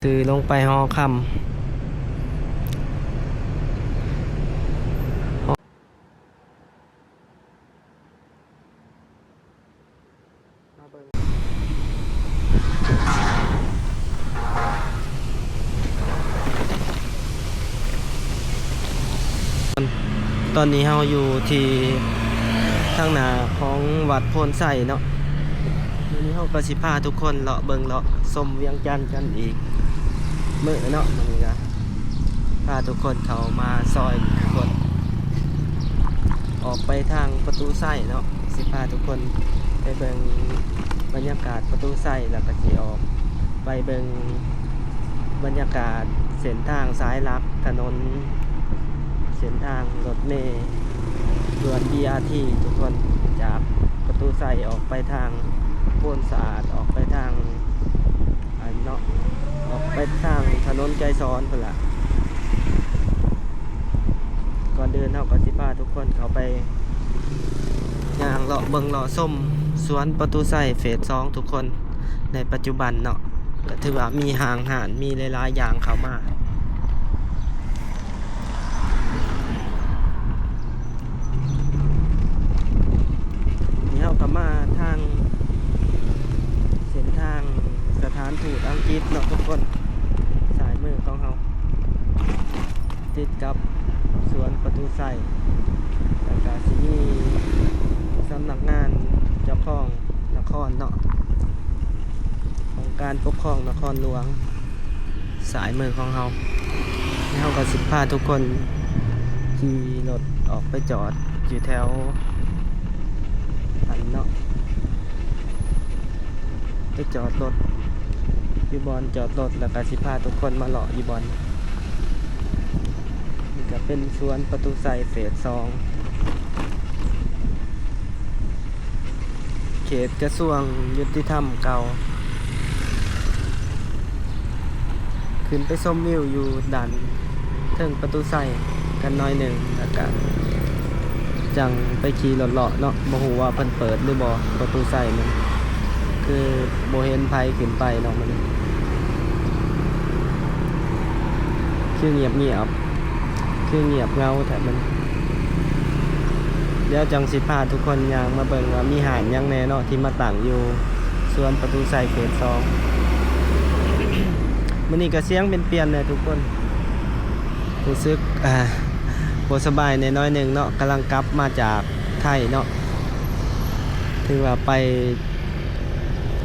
ตื่นลงไปหอคำตอนนี้เราอยู่ที่ทางหน้าของวัดโพนไส่เนาะวันนี้เราก็สิพาทุกคนเลาะเบิ่งเลาะชมเวียงจันทร์กันอีกมื้อเนาะมื้อนี้ก็พาทุกคนเข้ามาซอยทุกคนออกไปทางประตูไส่เนาะสิพาทุกคนไปเบิ่งบรรยากาศประตูไส่แล้วก็สิออกไปเบิ่งบรรยากาศเส้นทางสายหลักถนนเส้นทางรถเมล์ด่วน BRT ทุกคนจากประตูไส่ออกไปทางโพนสะอาดออกไปทางเนาะออกไปทางถนนใจซ้อนพุ่นล่ะก่อนเดินเฮาก็สิพาทุกคนเข้าไปย่างเลาะเบิ่งเลาะส้มสวนประตูไส่เฟส 2ทุกคนในปัจจุบันเนาะก็ถือว่ามีห้างหานมีหลายๆอย่างเข้ามานี่เฮาก็มาทางเส้นทางสถานทูตอังกฤษเนาะทุกคนสายมือของเฮาติดกับสวนประตูไส่แล้วก็สิมีสำนักงานเจ้าของนครเนาะของการปกครองนครหลวงสายมือของเฮาเฮาก็สิพาทุกคนขี่รถออกไปจอดอยู่แถวอันเนาะไปจอดรถอยู่บอนจอดรถแล้วก็สิพาทุกคนมาเลาะอยู่บอนนี่ก็เป็นสวนประตูไส่เฟส 2เขตกระทรวงยุติธรรมเก่าขึ้นไปชมวิวอยู่ดันเทิงประตูไส่กันน้อยหนึ่งแล้วก็จังไปขี่รถเลาะเนาะบ่ฮู้ว่าเพิ่นเปิดหรือบ่ประตูไส่มันคือบ่เห็นไผขึ้นไปเนาะมันคือเงียบคือเงียบเงาแต่มันเดี๋ยวจังสิพาทุกคนย่างมาเบิ่งว่ามีหาดยังแน่เนาะที่มาตั้งอยู่สวนประตูไส่เขต 2มื้อนี้ก็เสียงเป็นเปลี่ยนเลยทุกคนรู้สึกบ่สบายในน้อยหนึ่งเนาะกำลังกลับมาจากไทยเนาะถือว่าไป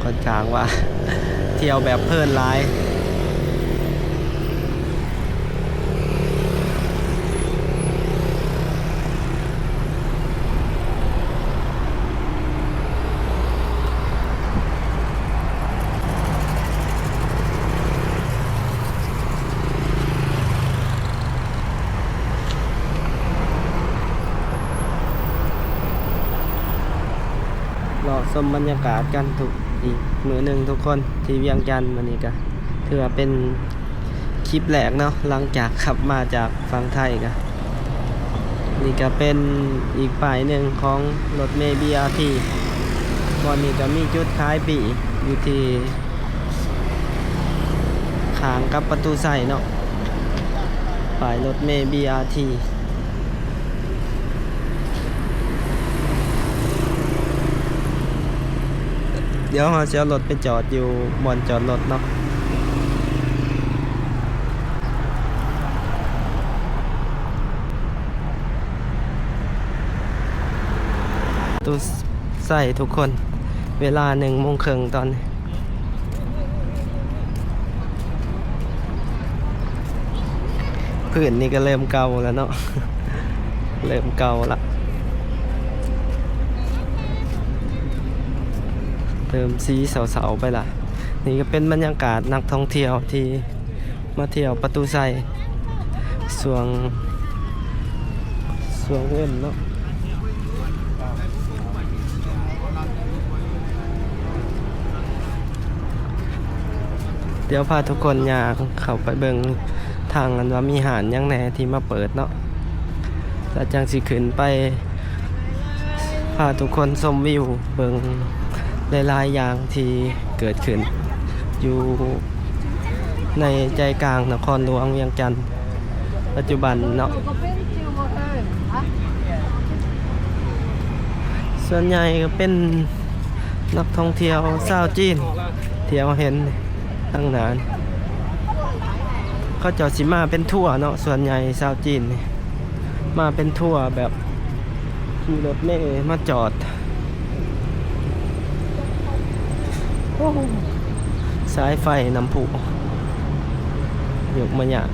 ค่อนข้างว่า เที่ยวแบบเพลินหลายรอชมบรรยากาศกันทุกอีกมื้อหนึ่งทุกคนที่เวียงจันทน์วันนี้ก็ถือว่าเป็นคลิปแรกเนาะหลังจากขับมาจากฝั่งไทยก็นี่ก็เป็นอีกป้ายหนึ่งของรถเมล์ BRT ก่อนนี้ก็มีจุดขายปีอยู่ที่ข้างกับประตูไส่เนาะป้ายรถเมล์ BRTเดี๋ยวเราจะเอารถไปจอดอยู่บนจอดรถเนาะตู้ใส่ทุกคนเวลา1:30นตอนนี้พื้นนี่ก็เริ่มเก่าแล้วเนาะ เริ่มเก่าละเริ่มสีเสาๆไปละนี่ก็เป็นบรรยากาศนักท่องเที่ยวที่มาเที่ยวประตูไส่สวงเงินเนาะเดี๋ยวพาทุกคนย่างเข้าไปเบิ่งทางกันว่ามีหาดยังแหน่ที่มาเปิดเนาะแล้วจังสิขึ้นไปพาทุกคนชมวิวเบิ่งหลายๆอย่างที่เกิดขึ้นอยู่ ในใจกลางนครหลวงเวียงจันทร์ปัจจุบันเนาะส่วนใหญ่ก็เป็นนักท่องเที่ยวชาวจีนเที่ยวเห็นตั้งนานเขาเจ้าสิมาเป็นทัวร์เนาะส่วนใหญ่ชาวจีนนี่มาเป็นทัวร์แบบขี่รถเมล์มาจอดสายไฟน้ำผุยกมาหยา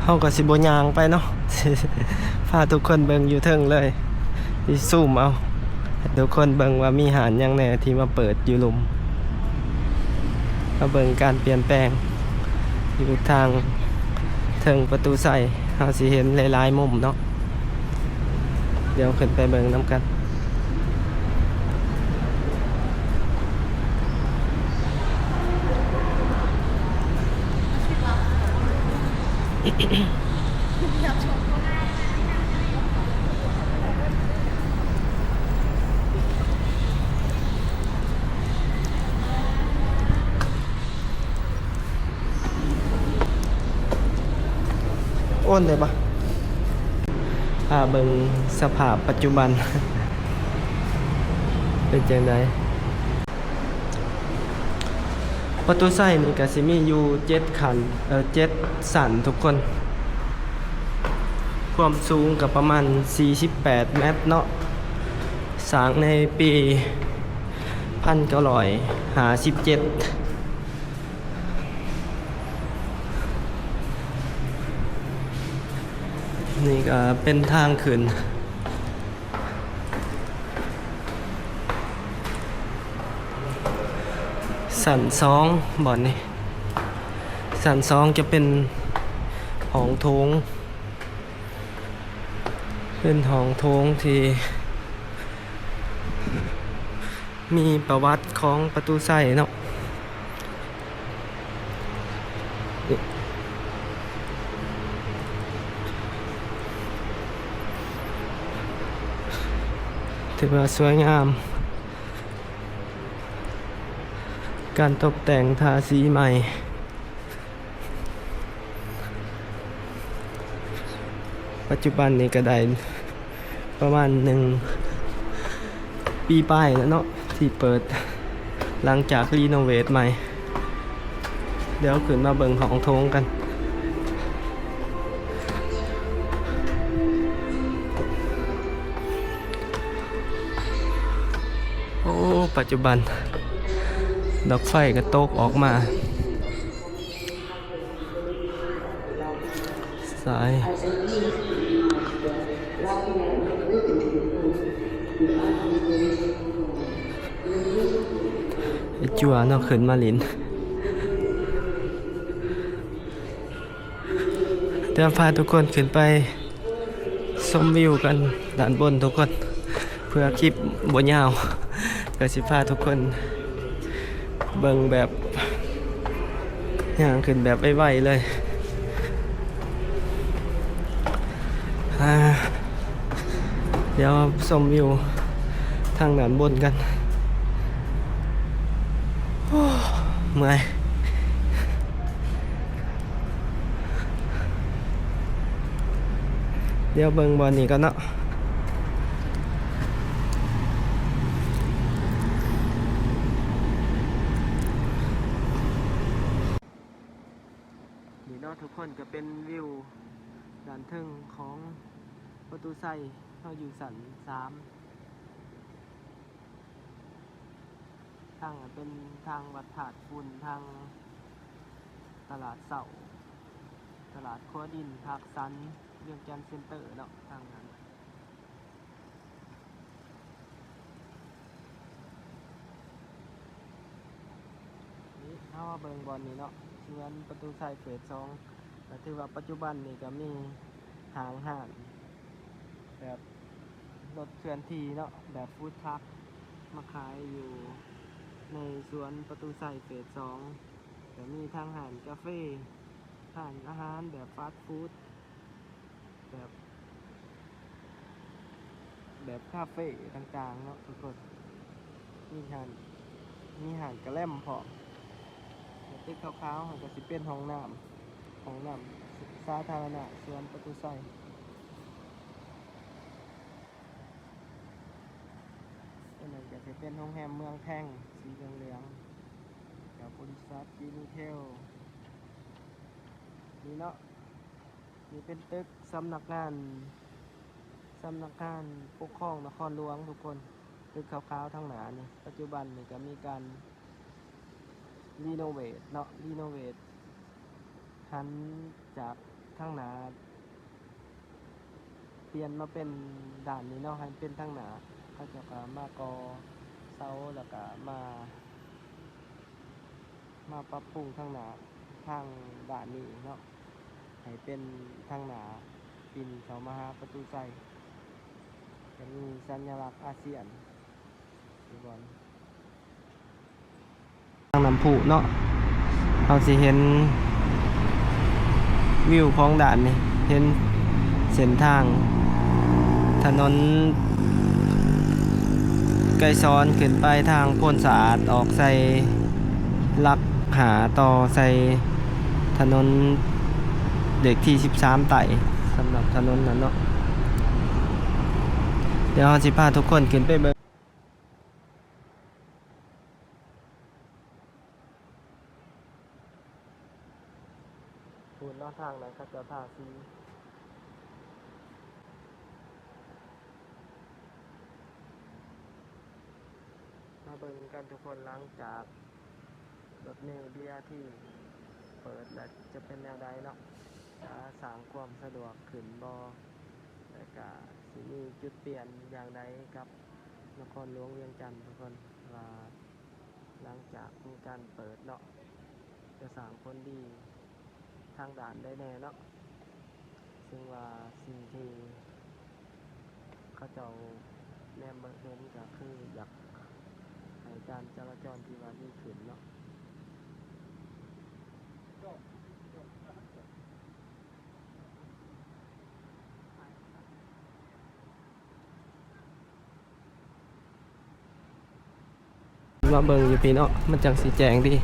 เฮาก็สิบ่ย่างไปเนาะ พาทุกคนเบิ่งอยู่เทิงเลยสิซูมเอาให้ทุกคนเบิ่งว่ามีหาดหยังแหน่ที่มาเปิดอยู่หลุมมาเบิ่งการเปลี่ยนแปลงอยู่ทางเทิงประตูใส่เฮาสิเห็นหลายๆมุมเนาะเดี๋ยวขึ้นไปเบิ่งนำกัน โอนเลยปะเบิ่งสภาพปัจจุบัน เป็นจังไดประตูไส้นี่ก็สิมีอยู่7ขัน7สันทุกคน ความสูงกับประมาณ48 เมตรเนาะสร้างในปี1957นี่ก็เป็นทางขึ้นสัน2บ่อนนี่สัน2จะเป็นห้องโถงเป็นห้องโถงที่มีประวัติของประตูไส้เนาะถือว่าสวยงามการตกแต่งทาสีใหม่ปัจจุบันนี้ก็ได้ประมาณ1 ปีป้ายแล้วเนาะที่เปิดหลังจากรีโนเวทใหม่เดี๋ยวขึ้นมาเบิ่งห้องโถงกันโอ้ปัจจุบันดอกไฟก็ตกออกมาสายจั่วเนาะขึ้นมาลินเดี๋ยวพาทุกคนขึ้นไปชมวิวกันด้านบนทุกคนเพื่อคลิปบ่ยาวก็สิพาทุกคนเบิ่งแบบย่างขึ้นแบบไวๆเลยเดี๋ยวชมวิวทางด้านบนกันเมื่อยเดี๋ยวเบิ่งบอลนี่กันเนาะนี่เนาะทุกคนก็เป็นวิวด้านเทิงของประตูไส้เราอยู่สัน3ทางเป็นทางวัดถาดฝุ่นทางตลาดเสาตลาดคัวดินภาคสันเวียงจันทน์เซ็นเตอร์เนาะทางนั้น าว่าเบิ่งบอลนี่เนาะสวนประตูไซเฟส2ก็ถือว่าปัจจุบันนี่ก็มีห้างแบบรถเคลื่อนที่เนาะแบบฟู้ดทรัคมาขายอยู่ในสวนประตูไซเฟส2ก็มีทางห้างกาแฟร้านอาหารแบบฟาสต์ฟู้ดแบบคาเฟ่ต่างๆเนาะทุกคนมีหานกระแลมพอตึกขาวๆมันก็สิเป็นห้องน้ำสาธารณะสวนประตูไซอันนั้นก็จะเป็นโรงแรมเมืองแท่งสีเหลืองๆกับบริษัทยูนิเทลนี่เนาะนี่เป็นตึกสำนักงานปกครองนครหลวงทุกคนตึกขาวๆทั้งหนานี่ปัจจุบันนี่ก็มีการรีโนเวทเนาะหันจากทั้งหนาเปลี่ยนมาเป็นด่านนี้เนาะให้เป็นทั้งหนาเขาจะมากอเสาแล้วก็มาปรับปรุงทั้งหนาทางด่านนี้เนาะให้เป็นทั้งหนาปินเขามาหาประตูไซจะมีสัญลักษณ์อาเซียนดูบอลทางน้ำพุเนาะเราสิเห็นวิวของด่านนี่เห็นเส้นทางถนนไกลซ้อนขึ้นไปทางโพนสะอาดออกใส่ลักหาต่อใส่ถนนเด็กที่13ไต่สำหรับถนนนั้นเนาะเดี๋ยวเราสิพาทุกคนขึ้นไปเบิ่งพูดนอกทางไหนครับจะพาซีมาเบิ่งกันทุกคนหลังจากรถเมล์ BRT เปิดแล้วจะเป็นแนวใดเนาะจะสร้างความสะดวกขึ้นบ่และก็สิมีจุดเปลี่ยนอย่างใดกับนครหลวงเวียงจันทร์ทุกคนว่าหลังจากมีการเปิดเนาะจะสร้างผลดีทางด่านได้แน่เนาะซึ่งว่าสิ่งที่เขาเจ้าแนมเห็นก็คืออยากให้การจราจรที่ว่าดีขึ้นเนาะมาเบิ่งอยู่พี่เนาะมันจังสีแจงดี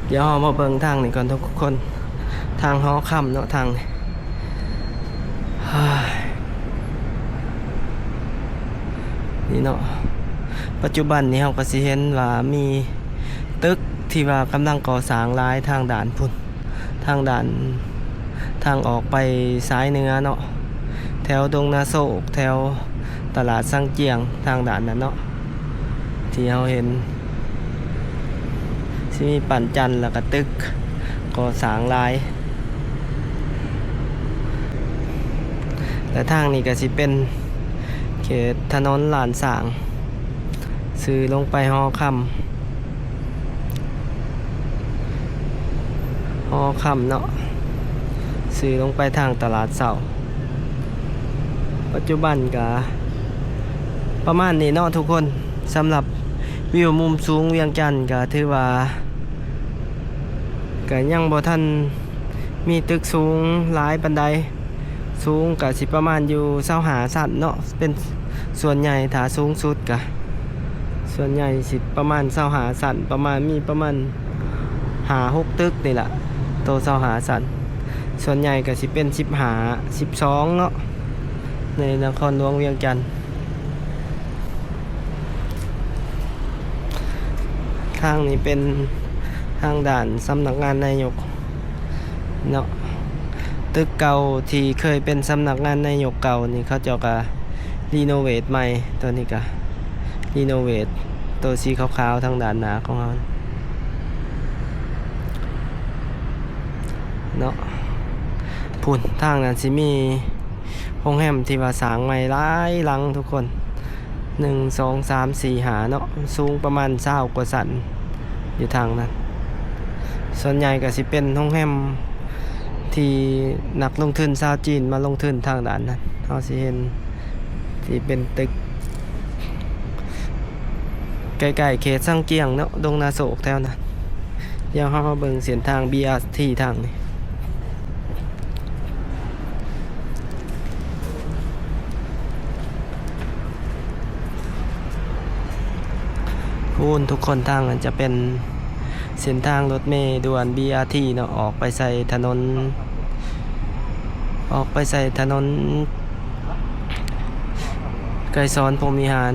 เดี๋ยวเรามาเบิ่งทางนี่ก่อนทุกคนทางหอค่ำเนาะทางนี่เนาะปัจจุบันนี้เราก็สิเห็นว่ามีตึกที่ว่ากำลังก่อสร้างหลายทางด่านพุ่นทางออกไปซ้ายเหนือเนาะแถวดงนาโศกแถวตลาดสังเจียงทางด่านนั้นเนาะที่เราเห็นสิมีปั่นจันแล้วก็ตึกก่อสร้างหลายและทางนี้ก็สิเป็นเขตถนนลานสางซื้อลงไปหอค่ำเนาะซื้อลงไปทางตลาดเสาปัจจุบันก็ประมาณนี้เนาะทุกคนสำหรับวิวมุมสูงเวียงจันทร์ก็ถือว่าก็ยังบ่ทันมีตึกสูงหลายปานใดสูงก็สิประมาณอยู่25ชั้นเนาะเป็นส่วนใหญ่ถ้าสูงสุดก็ส่วนใหญ่สิประมาณ25ชั้นมีประมาณ5-6ตึกนี่ล่ะโต25ชั้นส่วนใหญ่ก็สิเป็น12เนาะในนครหลวงเวียงจันทร์ทางนี้เป็นทางด่านสำนักงานนายกเนาะ ตึกเก่าที่เคยเป็นสำนักงานนายกเก่านี่เขาเจ้าก็รีโนเวทใหม่ตัวนี้ก็รีโนเวทตัวสีขาวๆทางด้านหน้าของเราเนาะพุ่นทางนั้นสิมีโรงแรมที่ว่าสร้างใหม่หลายหลังทุกคน1 2 3 4 5เนาะสูงประมาณ20กว่าชั้นอยู่ทางนั้นส่วนใหญ่ก็สิเป็นโรงแรมที่นักลงทุนชาวจีนมาลงทุนทางด้านนั้นเฮาสิเห็นที่เป็นตึกใกล้ๆเขตซังเจียงเนาะดงนาโศกแถวนั้นเดี๋ยวเฮามาเบิ่งเส้นทาง BRT ทางนี้พูนทุกคนทางนั้นจะเป็นเส้นทางรถเมล์ด่วน BRT เนาะออกไปใส่ถนนไกรสอนพรหมวิหาร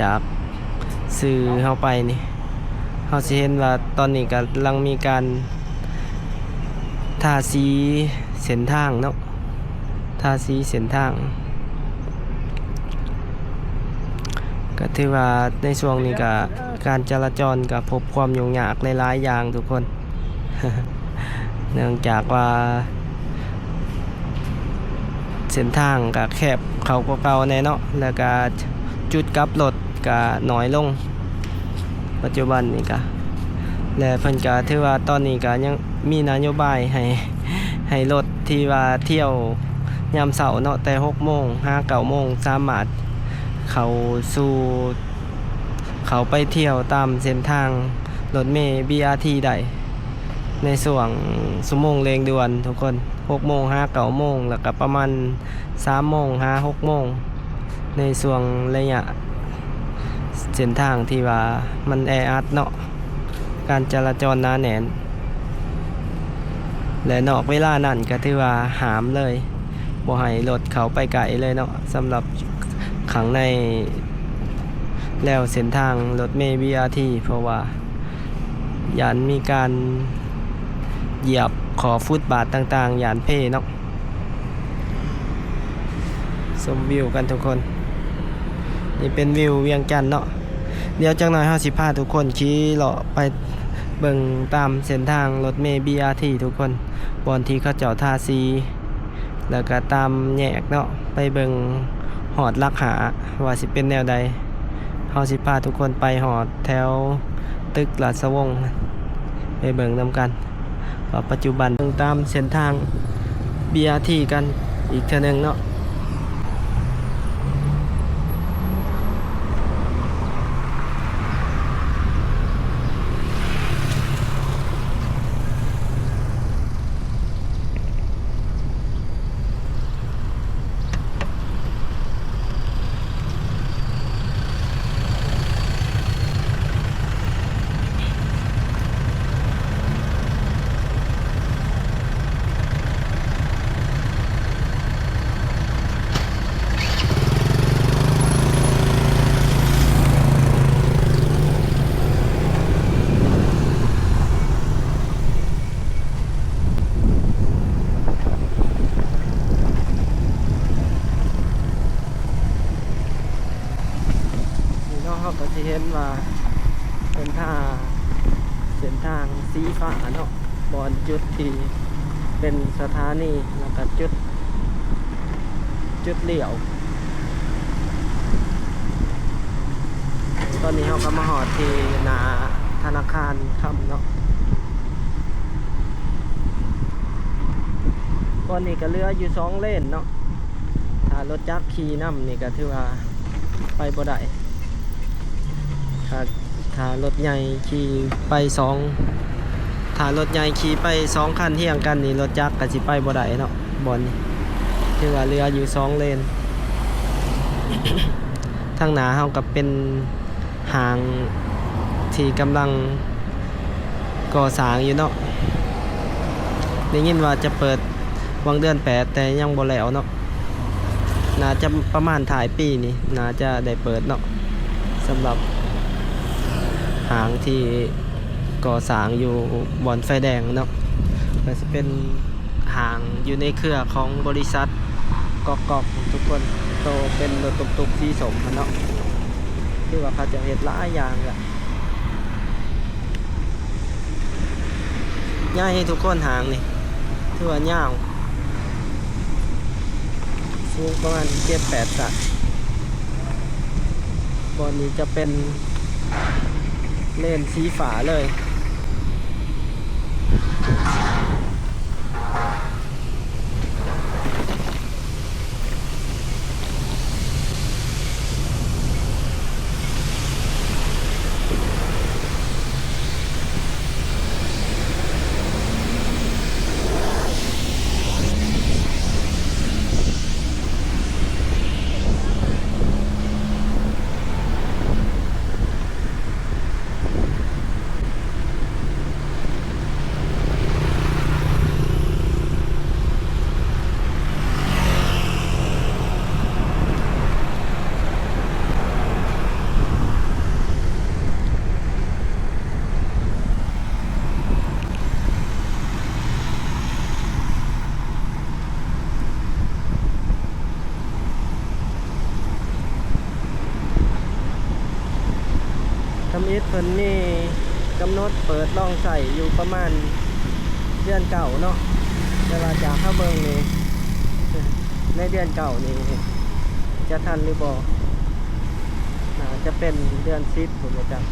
จากสื่อเข้าไปนี่เราสิเห็นว่าตอนนี้กำลังมีการทาสีเส้นทางเนาะทาสีเส้นทางก็ถือว่าในช่วงนี้ก็การจราจรก็พบความยุ่งยากหลายๆอย่างทุกคน เนื่องจากว่าเส้นทางก็แคบเขาก็เก่าแน่เนาะแล้วก็จุดกลับรถก็น้อยลงปัจจุบันนี้ก็และเพิ่นก็ถือว่าตอนนี้ก็ยังมีนโยบายให้รถที่ว่าเที่ยวยามเช้าเนาะแต่6 โมง 5 9 โมงสามารถเขาไปเที่ยวตามเส้นทางรถเมล์ BRT ได้ในส่วนชั่วโมงเร่งด่วนทุกคน6 โมง 5 9 โมงแล้วก็ประมาณ3 โมง 5 6 โมงในส่วนระยะเส้นทางที่ว่ามันแออัดเนาะการจราจรหนาแน่นและนอกเวลานั้นก็ถือว่าหามเลยบ่ให้รถเขาไปไกลเลยเนาะสำหรับขังในแล้วเส้นทางรถเมล์ BRT เพราะว่าย่านมีการเหยียบขอฟุตบาทต่างๆย่านเพ่เนาะชมวิวกันทุกคนนี่เป็นวิวเวียงจันทน์เนาะเดี๋ยวจักหน่อยเฮาสิพาทุกคนขี่เลาะไปเบิ่งตามเส้นทางรถเมล์ BRT ทุกคนบอนที่เขาเจ้าทาสีแล้วก็ตามแยกเนาะไปเบิ่งหอดลักหาว่าสิเป็นแนวใดเฮาสิพาทุกคนไปหอดแถวตึกราชวงศ์ไปเบิ่งนำกันว่าปัจจุบันตามเส้นทาง BRT กันอีกเทื่อนึงเนาะเขาก็จะเห็นว่าเป็นเส้นทางสีฟ้าเนาะบอนจุดที่เป็นสถานีแล้วก็จุดเลี้ยวตอนนี้เขาก็มาหอดที่หน้าธนาคารคำเนาะตอนนี้ก็เรืออยู่2 เลนเนาะถ้ารถจักรขี่นำนี่ก็ถือว่าไปบ่ได้ถ้ารถใหญ่ขี่ไปถ้ารถใหญ่ขี่ไป2 คันเที่ยงกันนี่รถจักรก็สิไปบ่ได้เนาะบอนนี่ถือว่าเรืออยู่2 เลน ทางหน้าเฮาก็เป็นหางที่กำลังก่อสร้างอยู่เนาะได้ยินว่าจะเปิดวังเดือน8แต่ยังบ่แล้วเนาะน่าจะประมาณถ่ายปีนี้น่าจะได้เปิดเนาะสำหรับหางที่ก่อสร้างอยู่บอนไฟแดงเนาะก็จะเป็น ห่างอยู่ในเครือของบริษัทกอกทุกคนโตเป็นรถตุกๆสีสมเนาะคือว่าเขาจะเฮ็ดหลายอย่างแหละง่ายให้ทุกคนห่างนี่ถือว่ายาวสูงประมาณ7-8 สัตว์บอนนี้จะเป็นเลนสีฝาเลยทำอิฐเพิ่นนี่กำหนดเปิดลองใส่อยู่ประมาณเดือนเก่าเนาะแต่ว่าจากข้าเบิงนี่ในเดือนเก่านี่จะทันหรือบ่น่าจะเป็นเดือน10ผมจะจำ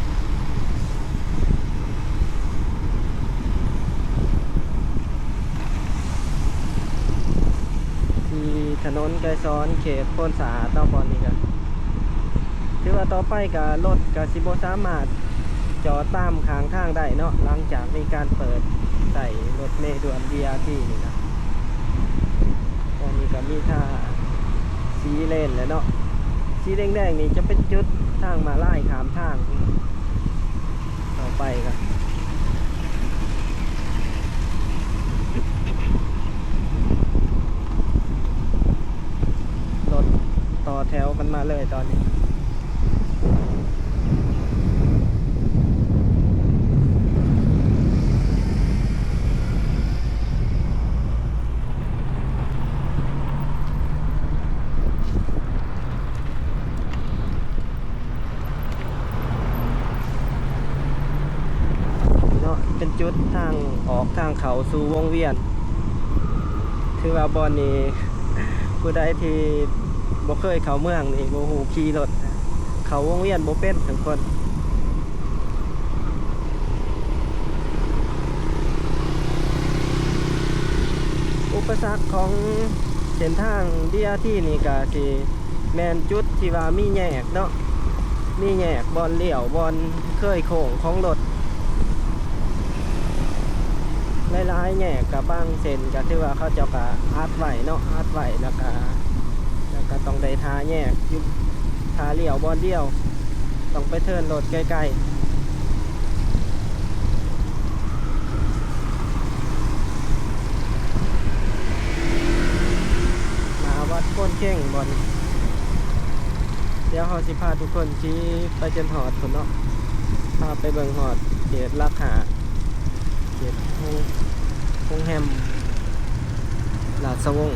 ที่ถนนไกรซ้อนเขตโพนสาเต้าบอนนี่กันถือว่าต่อไปกับรถกับสิบสามารถจอดตามข้างทางได้เนาะหลังจากมีการเปิดใส่รถเมล์ด่วน BRT นี่นะตอนนี้ก็มีท่าสีเลนแล้วเนาะสีแดงๆนี่จะเป็นจุดทางมาลายขามทางต่อไปครับรถต่อแถวกันมาเลยตอนนี้เป็นจุดทางออกทางเขาสู่วงเวียนถือว่าบอนนี้ผู้ใดที่บ่เคยเข้าเมืองนี่บ่ฮู้ขี่รถเขาวงเวียนบ่เป็นทุกคนอุปสรรคของเส้นทาง BRT นี่ก็สิแม่นจุดที่ว่ามีแยกเนาะมีแยกบอนเลี้ยวบอนเคยโค้งของรถหลายๆแง่กับบางเส้นก็ถือว่าเขาเจ้าก็อัดไว้เนาะอัดไว้แล้วก็ต้องได้ทาแยกอยู่ทาเลี้ยวบอนเดียวต้องไปเทิร์นรถใกล้ๆมาวัดโพ้นเข่งบอนเดี๋ยวเราสิพาทุกคนชี้ไปจนหอดคนเนาะพาไปเบิ่งหอดเขตราคาเขตคงแฮมลาดสวง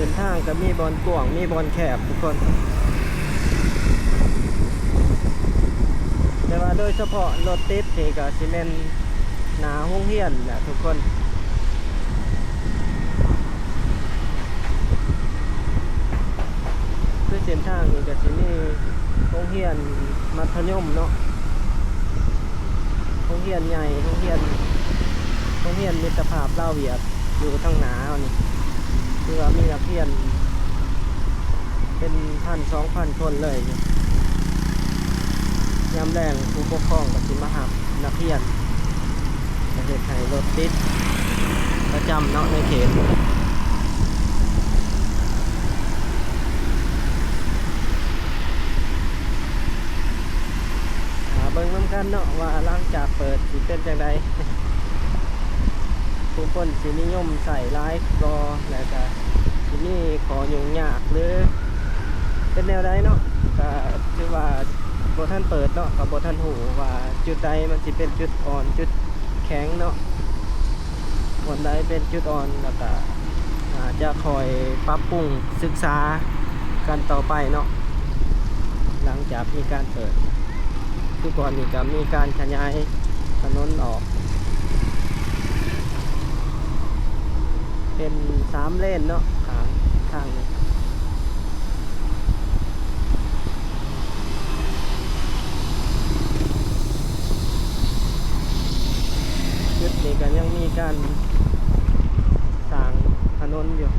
ส้นทางก็มีบอนกว้างมีบอนแคบทุกคนแต่ว่าโดยเฉพาะรถติดนี่ก็สิแม่นหนาห้องเฮียนแหละทุกคนคือเส้นทางนี่ก็สิมีห้องเฮียนมัธยมเนาะห้องเฮียนใหญ่ห้องเฮียนมิตรภาพลาวเวียดอยู่ทางหนาเอานี่คือว่ามีนักเรียนเป็น1,000-2,000 คนเลยยามแรงผู้ปกครองก็สิมาหับนักเรียนประเทศไทยรถติดประจำเนาะในเขตเบิ่งน้ำกันเนาะว่าหลังจากเปิดสิเป็นจังไดผู้คนสินิยมใส่ไลฟ์ก็แล้วก็สิมีขอยุ่งยากหรือเป็นแนวใดเนาะก็คือว่าบ่ท่านเปิดเนาะกับบ่ท่านหูว่าจุดใดมันสิเป็นจุดอ่อนจุดแข็งเนาะวันใดเป็นจุดอ่อนแล้วก็จะคอยปรับปรุงศึกษากันต่อไปเนาะหลังจากมีการเปิดคือก่อนนี้ก็มีการขยายถนนออกเป็น3 เลนเนาะทางนี้จุดนี้ก็ยังมีการสร้างถนนอยู่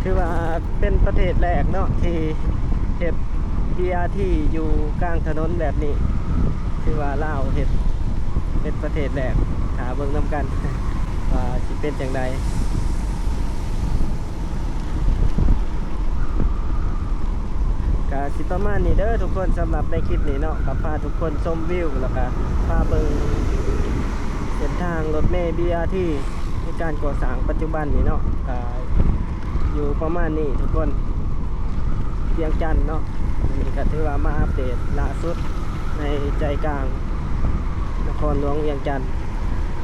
คือว่าเป็นประเทศแรกเนาะที่เฮ็ด BRT อยู่กลางถนนแบบนี้คือว่าลาวเฮ็ดเป็นประเทศแรกหาเบิ่งนำกัน ว่าสิเป็นจังใดก็สิประมาณนี้เด้อทุกคนสำหรับในคลิปนี้เนาะกับพาทุกคนชมวิวแล้วก็พาเบิ่งเส้นทางรถเมล์ BRT ในการก่อสร้างปัจจุบันนี้เนาะก็อยู่ประมาณนี้ทุกคนเวียงจันทน์เนาะนี่ก็ถือว่ามาอัปเดตล่าสุดในใจกลางนครหลวงเวียงจันทน์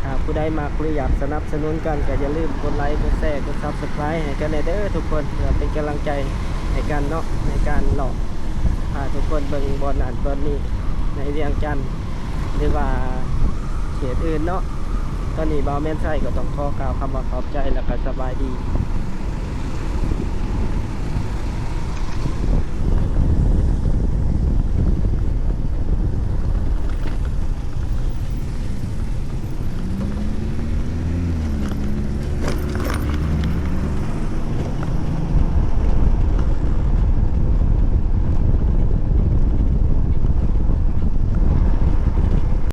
ถ้าผู้ใดมักหรืออยากสนับสนุนกันก็อย่าลืมกดไลค์กดแชร์กด Subscribe ให้กันเด้อทุกคนเพื่อเป็นกำลังใจให้กันเนาะในการหลอกพาทุกคนเบิ่งบอลอันตอนนี้ในเวียงจันทน์หรือว่าเขตอื่นเนาะตอนนี้บ่าวแม่นไส้ก็ต้องขอกล่าวคำว่าขอบใจแล้วก็สบายดี